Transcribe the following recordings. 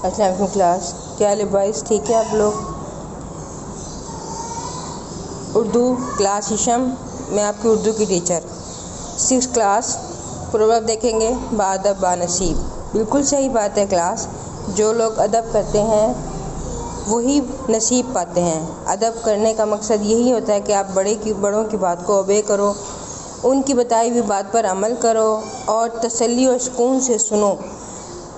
अस्सलाम वालेकुम क्लास, क्या हाल है बॉयज़? ठीक है आप लोग? उर्दू क्लास शीशम, मैं आपकी उर्दू की टीचर। 6th क्लास प्रोवर्ब देखेंगे। बाअदब बानसीब, बिल्कुल सही बात है क्लास। जो लोग अदब करते हैं वही नसीब पाते हैं। अदब करने का मकसद यही होता है कि आप बड़ों की बात को ओबे करो, उनकी बताई हुई बात पर अमल करो और तसल्ली और सुकून से सुनो।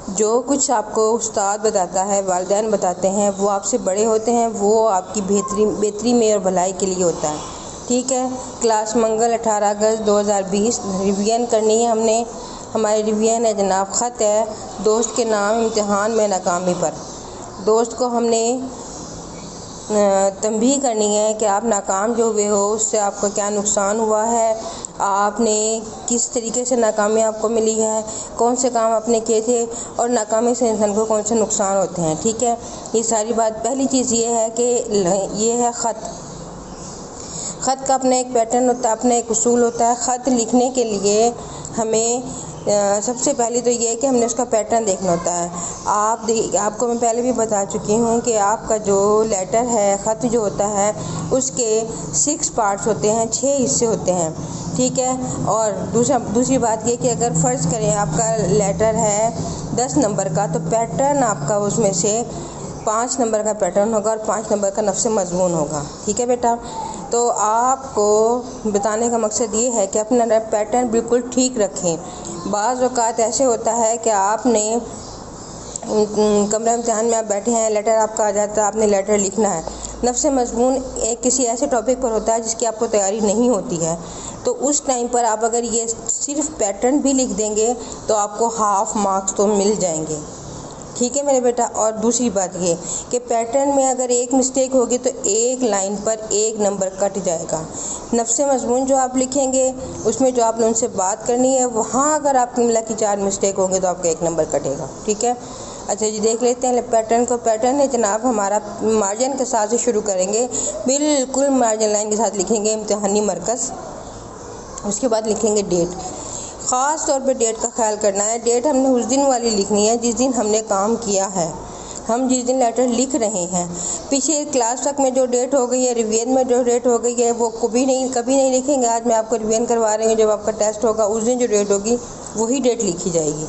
जो कुछ आपको उस्ताद बताता है, वालिदैन बताते हैं, वो आपसे बड़े होते हैं, वो आपकी बेहतरी में और भलाई के लिए होता है। ठीक है क्लास, मंगल 18 अगस्त 2020 रिवीजन करनी है हमने। हमारी रिवीजन है जनाब ख़त है दोस्त के नाम इम्तिहान में नाकामी पर। दोस्त को हमने तंबीह करनी है कि आप नाकाम जो हुए हो उससे आपका क्या नुकसान हुआ है, आपने किस तरीके से नाकामी आपको मिली है, कौन से काम आपने किए थे और नाकामी से इंसान को कौन से नुकसान होते हैं। ठीक है, ये सारी बात। पहली चीज़ ये है कि ये है ख़त का अपना एक पैटर्न होता है, अपना एक उसूल होता है। ख़त लिखने के लिए हमें सबसे पहले तो ये है कि हमने उसका पैटर्न देखना होता है। आपको मैं पहले भी बता चुकी हूँ कि आपका जो लेटर है, ख़त जो होता है, उसके 6 पार्ट्स होते हैं, 6 हिस्से होते हैं। ठीक है, और दूसरी बात ये कि अगर फ़र्ज़ करें आपका लेटर है 10 नंबर का, तो पैटर्न आपका उसमें से 5 नंबर का पैटर्न होगा और 5 नंबर का नफ्स मज़मून होगा। ठीक है बेटा, तो आपको बताने का मकसद ये है कि अपना पैटर्न बिल्कुल ठीक रखें। बाज़ औक़ात ऐसे होता है कि आपने कमरा इम्तिहान में आप बैठे हैं, लेटर आपका आ जाता है, आपने लेटर लिखना है। नफ्स मज़मून एक किसी ऐसे टॉपिक पर होता है जिसकी आपको तैयारी नहीं होती है, तो उस टाइम पर आप अगर ये सिर्फ पैटर्न भी लिख देंगे तो आपको हाफ़ मार्क्स तो मिल जाएंगे। ठीक है मेरे बेटा। और दूसरी बात ये कि पैटर्न में अगर एक मिस्टेक होगी तो एक लाइन पर 1 नंबर कट जाएगा। नफ्स मज़मून जो आप लिखेंगे उसमें जो आपने उनसे बात करनी है, वहाँ अगर आपकी मिला की 4 मिस्टेक होंगे तो आपका 1 नंबर कटेगा। ठीक है, अच्छा जी, देख लेते हैं पैटर्न को। पैटर्न है जनाब हमारा, मार्जिन के साथ से शुरू करेंगे, बिल्कुल मार्जिन लाइन के साथ लिखेंगे इम्तिहानी मरकज़। उसके बाद लिखेंगे डेट। ख़ास तौर पे डेट का ख्याल करना है। डेट हमने उस दिन वाली लिखनी है जिस दिन हमने काम किया है, हम जिस दिन लेटर लिख रहे हैं। पीछे क्लास तक में जो डेट हो गई है, रिवीजन में जो डेट हो गई है, वो कभी नहीं लिखेंगे। आज मैं आपको रिवीजन करवा रही हूँ, जब आपका टेस्ट होगा उस दिन जो डेट होगी वही डेट लिखी जाएगी।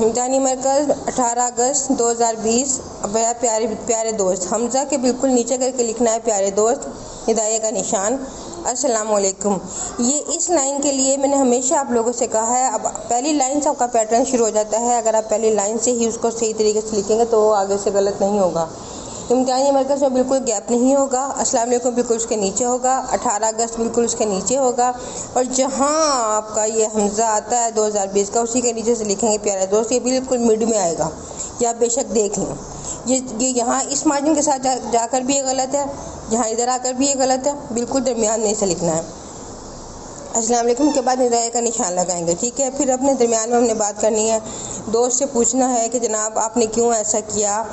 इम्तिहानी मरकज़ 18 अगस्त 2020। भैया प्यारे दोस्त, हमज़ा के बिल्कुल नीचे करके लिखना है प्यारे दोस्त, हिदायत का निशान, अस्सलाम वालेकुम। ये इस लाइन के लिए मैंने हमेशा आप लोगों से कहा है, अब पहली लाइन से आपका पैटर्न शुरू हो जाता है। अगर आप पहली लाइन से ही उसको सही तरीके से लिखेंगे तो आगे से गलत नहीं होगा। इम्तिहानी मरकज़ में बिल्कुल गैप नहीं होगा। अस्सलाम वालेकुम बिल्कुल उसके नीचे होगा, 18 अगस्त बिल्कुल उसके नीचे होगा, और जहाँ आपका ये हमज़ा आता है 2020 का, उसी के नीचे से लिखेंगे प्यारे दोस्त। ये बिल्कुल मिड में आएगा, या बेशक देख लें। ये यहाँ इस मार्जिन के साथ जाकर भी ये गलत है, यहाँ इधर आकर भी ये गलत है, बिल्कुल दरमियान में से लिखना है। अस्सलाम वालेकुम के बाद हिदायत का निशान लगाएंगे। ठीक है, फिर अपने दरमियान में हमने बात करनी है। दोस्त से पूछना है कि जनाब आपने क्यों ऐसा किया,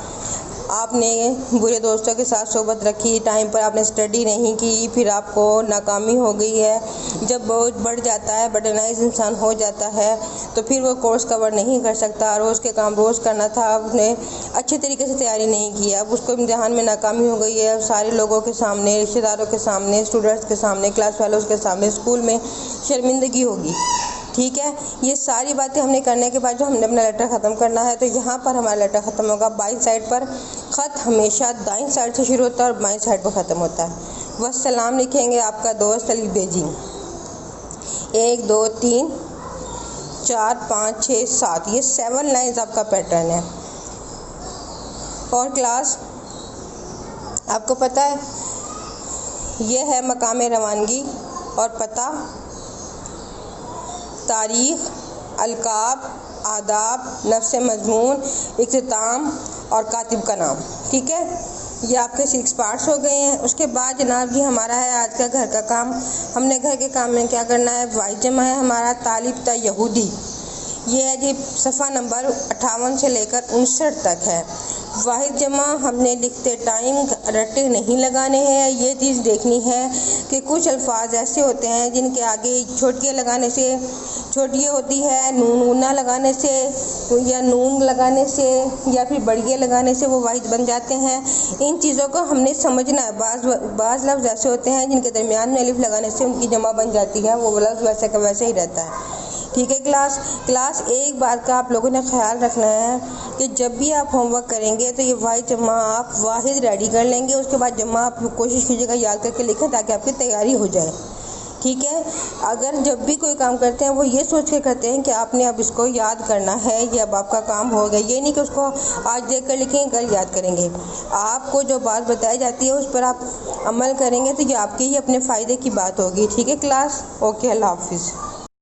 आपने बुरे दोस्तों के साथ सोबत रखी, टाइम पर आपने स्टडी नहीं की, फिर आपको नाकामी हो गई है। जब बहुत बढ़ जाता है, बर्डनाइज इंसान हो जाता है, तो फिर वो कोर्स कवर नहीं कर सकता। रोज़ के काम रोज़ करना था, आपने अच्छे तरीके से तैयारी नहीं की, अब उसको इम्तिहान में नाकामी हो गई है। सारे लोगों के सामने, रिश्तेदारों के सामने, स्टूडेंट्स के सामने, क्लास फेलोज़ के सामने, स्कूल में शर्मिंदगी होगी। ठीक है, ये सारी बातें हमने करने के बाद जो हमने अपना लेटर ख़त्म करना है, तो यहाँ पर हमारा लेटर ख़त्म होगा बाईं साइड पर। ख़त हमेशा दाईं साइड से शुरू होता है और बाईं साइड पर ख़त्म होता है। वस्सलाम लिखेंगे आपका दोस्त अली बेजी। 1 2 3 4 5 6 7, ये 7 लाइन्स आपका पैटर्न है। और क्लास आपको पता है ये है मकाम रवानगी और पता, तारीख़, अलकाब, आदाब, नफ्स मज़मून, इख्तिताम और कातिब का नाम। ठीक है, ये आपके 6 पार्ट्स हो गए हैं। उसके बाद जनाब जी हमारा है आज का घर का काम। हमने घर के काम में क्या करना है, वाई जमा है हमारा तालिब ता यहूदी। ये है जी सफ़ा नंबर 58 से लेकर 59 तक है। वाहिद जमा हमने लिखते टाइम रट्टे नहीं लगाने हैं। ये चीज़ देखनी है कि कुछ अल्फाज ऐसे होते हैं जिनके आगे छोटियाँ लगाने से, छोटियाँ होती है नून ऊना लगाने से या नून लगाने से या फिर बढ़िया लगाने से वो वाहिद बन जाते हैं। इन चीज़ों को हमने समझना है। बाज़ लफ्ज़ ऐसे होते हैं जिनके दरमियान में अलिफ लगाने से उनकी जमा बन जाती है, वो लफ्ज़ वैसे का वैसे ही रहता है। ठीक है क्लास एक बात का आप लोगों ने ख्याल रखना है कि जब भी आप होमवर्क करेंगे तो ये वाहिद जमा आप वाहिद रेडी कर लेंगे। उसके बाद जमा आप कोशिश कीजिएगा याद करके लिखें ताकि आपकी तैयारी हो जाए। ठीक है, अगर जब भी कोई काम करते हैं वो ये सोच के करते हैं कि आपने अब इसको याद करना है, ये अब आपका काम हो गया। ये नहीं कि उसको आज देख कर लिखेंगे कल याद करेंगे। आपको जो बात बताई जाती है उस पर आप अमल करेंगे तो ये आपके ही अपने फ़ायदे की बात होगी। ठीक है क्लास, ओके, अल्लाह हाफिज़।